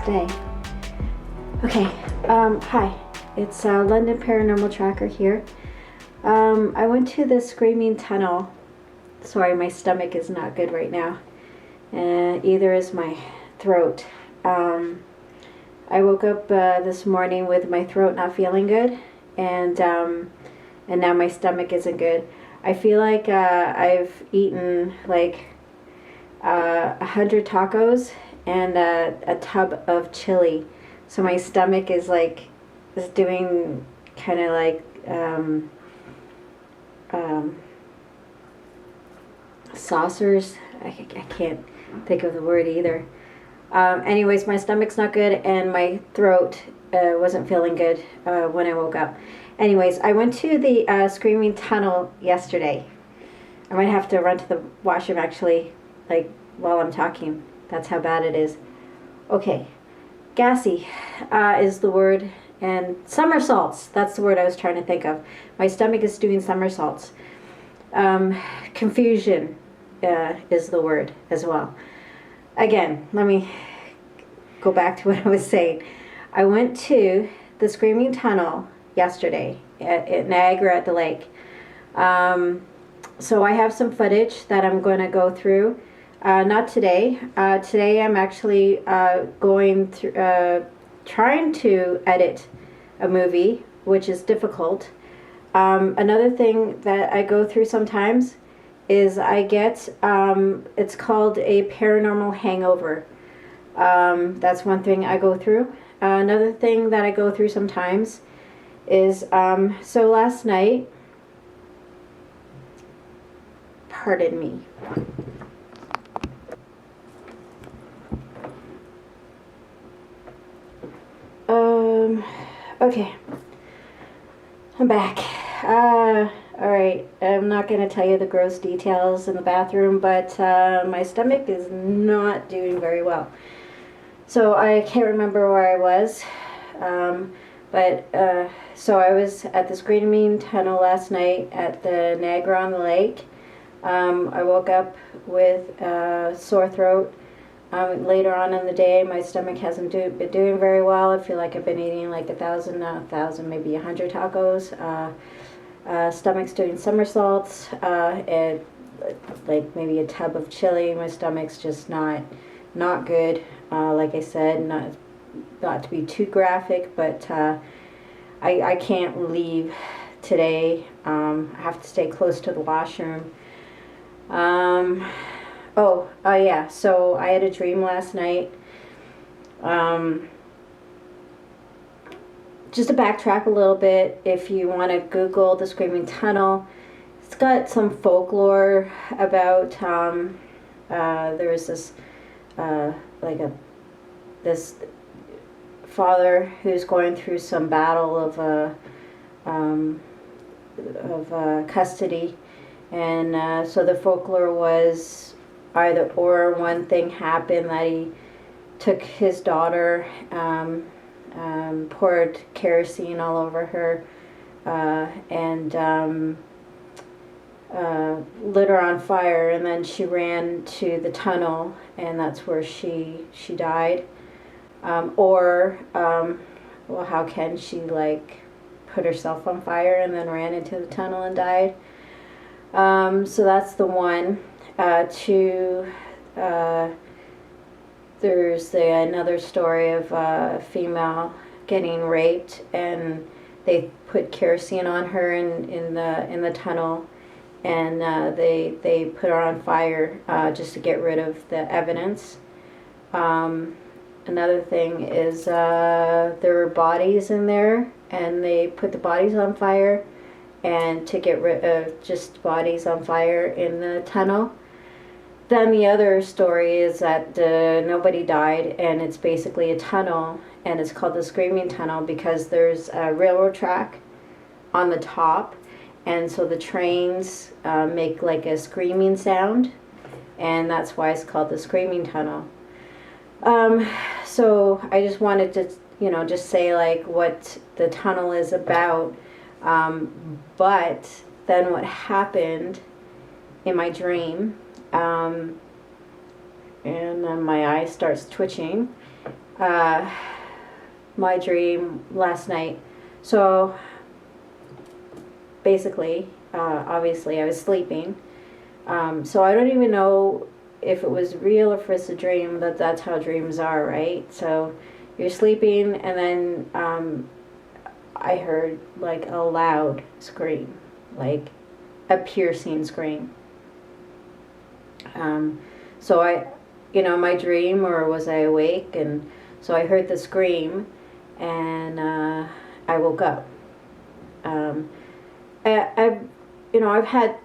today. Okay, hi. It's London Paranormal Tracker here. I went to the Screaming Tunnel. Sorry, my stomach is not good right now. Either is my throat. I woke up this morning with my throat not feeling good, and now my stomach isn't good. I feel like I've eaten like 100 tacos and a tub of chili, so my stomach is doing kind of like saucers. I can't think of the word either. Anyways, my stomach's not good and my throat wasn't feeling good when I woke up. Anyways, I went to the Screaming Tunnel yesterday. I might have to run to the washroom actually, like while I'm talking. That's how bad it is. Okay, gassy is the word, and somersaults. That's the word I was trying to think of. My stomach is doing somersaults. Confusion is the word as well. Again, let me go back to what I was saying. I went to the Screaming Tunnel yesterday at Niagara at the lake. So I have some footage that I'm going to go through. Not today. Today I'm actually going through, trying to edit a movie, which is difficult. Another thing that I go through sometimes is I get, it's called a paranormal hangover. That's one thing I go through. Another thing that I go through sometimes is, so last night, pardon me. Okay, I'm back. Alright, I'm not going to tell you the gross details in the bathroom, but my stomach is not doing very well. So I can't remember where I was, so I was at the Screaming Tunnel last night at the Niagara on the lake. I woke up with a sore throat. Later on in the day, my stomach hasn't been doing very well. I feel like I've been eating like 1,000, maybe 100 tacos. Stomach's doing somersaults, and like maybe a tub of chili. My stomach's just not good. Like I said, not to be too graphic, but I can't leave today. I have to stay close to the washroom. Yeah, so I had a dream last night. Just to backtrack a little bit, if you want to Google the Screaming Tunnel, it's got some folklore about, there was this, this father who's going through some battle of custody, and so the folklore was either or one thing happened that he took his daughter, poured kerosene all over her, and lit her on fire, and then she ran to the tunnel, and that's where she died. Well, how can she like put herself on fire and then ran into the tunnel and died? So that's the one. There's another story of a female getting raped, and they put kerosene on her in the tunnel, and they put her on fire just to get rid of the evidence. Another thing is there were bodies in there, and they put the bodies on fire, and to get rid of just bodies on fire in the tunnel. Then the other story is that nobody died, and it's basically a tunnel, and it's called the Screaming Tunnel because there's a railroad track on the top, and so the trains make like a screaming sound, and that's why it's called the Screaming Tunnel. So I just wanted to, just say like what the tunnel is about, but then what happened in my dream, and then my eye starts twitching, uh, my dream last night. So basically, obviously I was sleeping. So I don't even know if it was real or if it's a dream, but that's how dreams are, right? So you're sleeping, and then I heard like a loud scream, like a piercing scream. So my dream, or was I awake? And so I heard the scream, and I woke up. I've had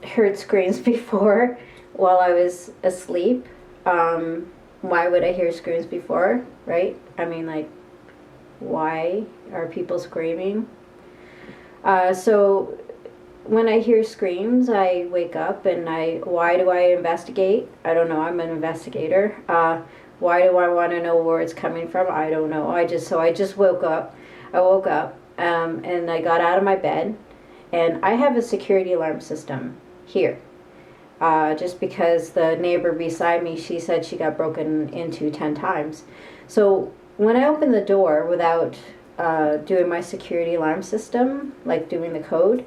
heard screams before while I was asleep. Why would I hear screams before, right? I mean, like, why are people screaming? So when I hear screams, I wake up, and why do I investigate? I don't know. I'm an investigator. Why do I want to know where it's coming from? I don't know. I just woke up. I woke up, and I got out of my bed, and I have a security alarm system here. Just because the neighbor beside me, she said she got broken into 10 times. So when I open the door without doing my security alarm system, like doing the code,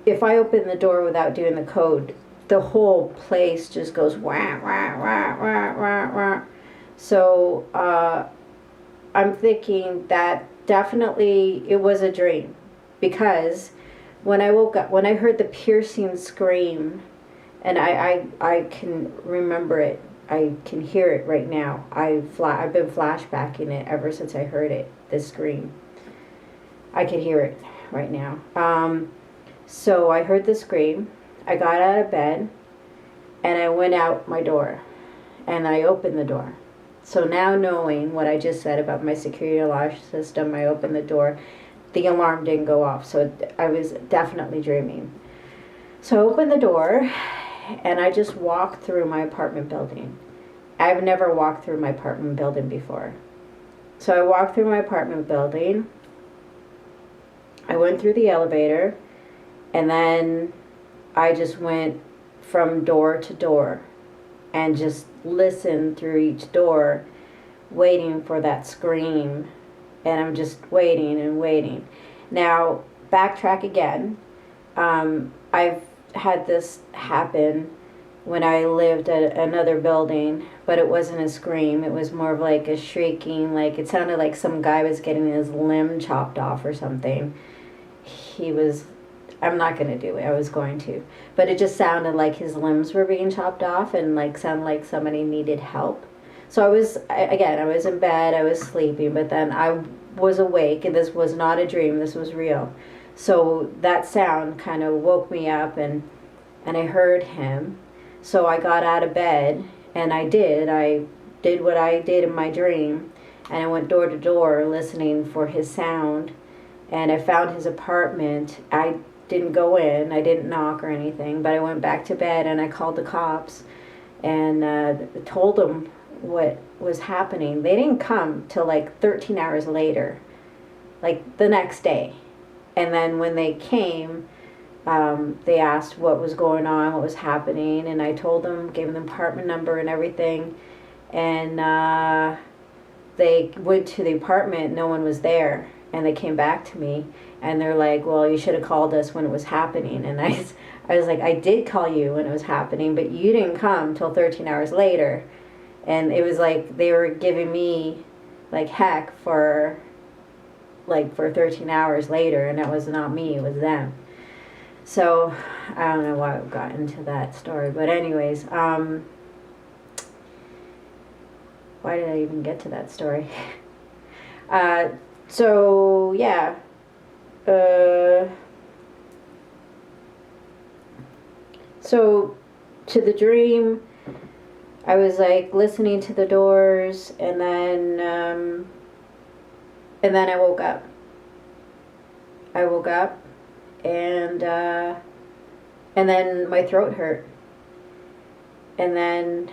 if I open the door without doing the code, the whole place just goes wah, wah, wah, wah, wah, wah. So I'm thinking that definitely it was a dream, because when I woke up, when I heard the piercing scream, and I can remember it, I can hear it right now. I've been flashbacking it ever since I heard it, this scream. I can hear it right now. So I heard the scream. I got out of bed, and I went out my door, and I opened the door. So now, knowing what I just said about my security alarm system, I opened the door. The alarm didn't go off, so I was definitely dreaming. So I opened the door, and I just walked through my apartment building. I've never walked through my apartment building before. So I walked through my apartment building. I went through the elevator, and then I just went from door to door and just listened through each door, waiting for that scream. And I'm just waiting and waiting. Now, backtrack again. I've had this happen when I lived at another building, but it wasn't a scream. It was more of like a shrieking, like it sounded like some guy was getting his limb chopped off or something. I'm not going to do it. I was going to. But it just sounded like his limbs were being chopped off, and like sounded like somebody needed help. So I was in bed, I was sleeping, but then I was awake, and this was not a dream, this was real. So that sound kind of woke me up, and I heard him. So I got out of bed, and I did what I did in my dream, and I went door to door listening for his sound, and I found his apartment. I didn't go in, I didn't knock or anything, but I went back to bed, and I called the cops and told them what was happening. They didn't come till like 13 hours later, like the next day. And then when they came, they asked what was going on, what was happening, and I told them, gave them the apartment number and everything, and they went to the apartment, no one was there, and they came back to me, and they're like, well, you should have called us when it was happening. And I was like, I did call you when it was happening, but you didn't come till 13 hours later. And it was like they were giving me like heck for 13 hours later, and it was not me, it was them. So I don't know why I got into that story, but anyways, why did I even get to that story? So yeah, so to the dream, I was like listening to the doors, and then I woke up. And then my throat hurt, and then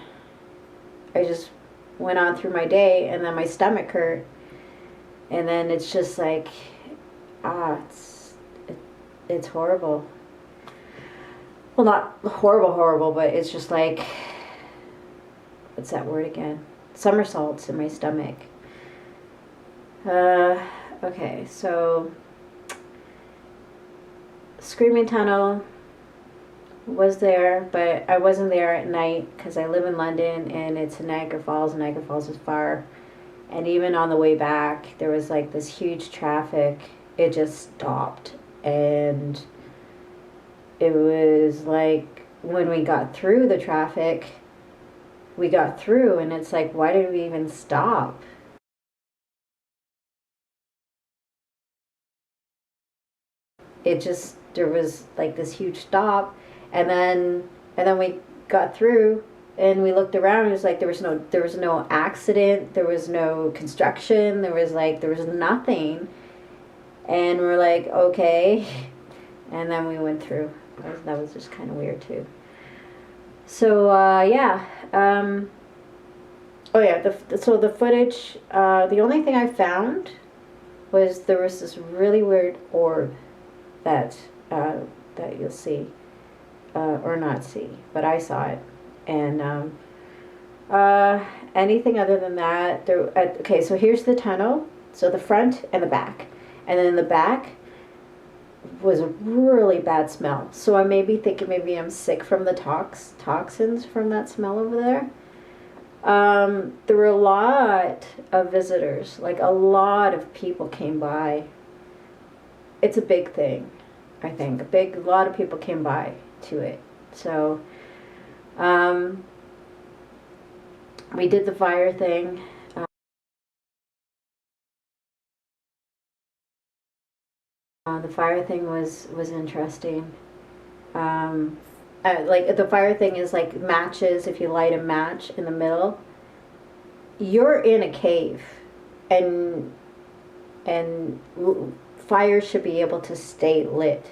I just went on through my day, and then my stomach hurt, and then it's just like, it's horrible. Well, not horrible, but it's just like, what's that word again? somersaults in my stomach. Okay, so Screaming Tunnel was there, but I wasn't there at night because I live in London and it's in Niagara Falls. Niagara Falls is far. And even on the way back, there was like this huge traffic. It just stopped. And it was like when we got through the traffic, we got through and it's like, why did we even stop? It just, there was like this huge stop, and then we got through and we looked around and it was like there was no accident, there was no construction, there was nothing. And we're like, okay. And then we went through. That was just kind of weird too. So yeah. Oh yeah, so the footage, the only thing I found was there was this really weird orb that you'll see, or not see, but I saw it. And anything other than that, okay, so here's the tunnel, so the front and the back. And then in the back was a really bad smell. So I may be thinking maybe I'm sick from the toxins from that smell over there. There were a lot of visitors, like a lot of people came by. It's a big thing, I think. A lot of people came by to it. So, we did the fire thing. The fire thing was interesting. Like the fire thing is like matches. If you light a match in the middle, you're in a cave, and fire should be able to stay lit.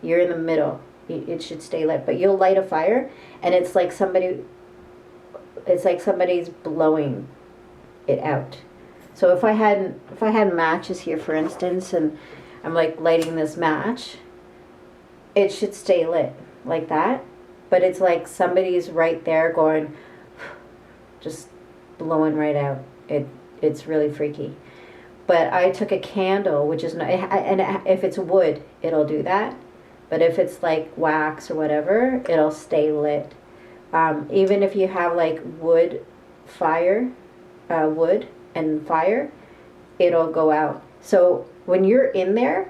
You're in the middle. It should stay lit, but you'll light a fire, and it's like somebody's blowing it out. So if I had matches here, for instance, and I'm like lighting this match, it should stay lit like that. But it's like somebody's right there going, just blowing right out. It's really freaky. But I took a candle, which is not, and if it's wood, it'll do that. But if it's like wax or whatever, it'll stay lit. Even if you have like wood and fire, it'll go out. So when you're in there,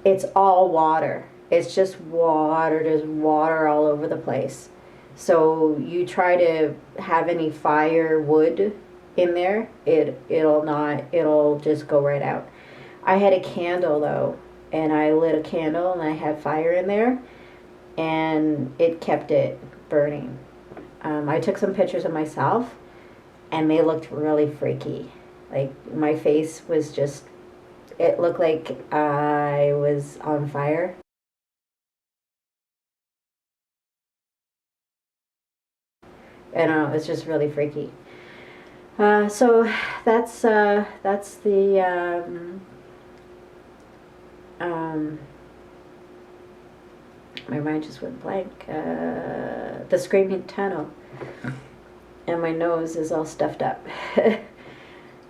it's all water. It's just water. There's water all over the place. So you try to have any fire wood in there, it'll just go right out. I had a candle though, and I lit a candle and I had fire in there, and it kept it burning. I took some pictures of myself, and they looked really freaky. Like my face was just, it looked like I was on fire. I don't know, it was just really freaky. So that's the my mind just went blank. The Screaming Tunnel, and my nose is all stuffed up.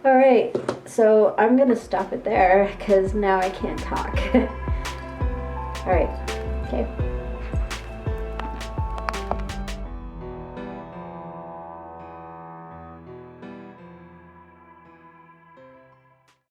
All right, so I'm gonna stop it there because now I can't talk. All right, okay.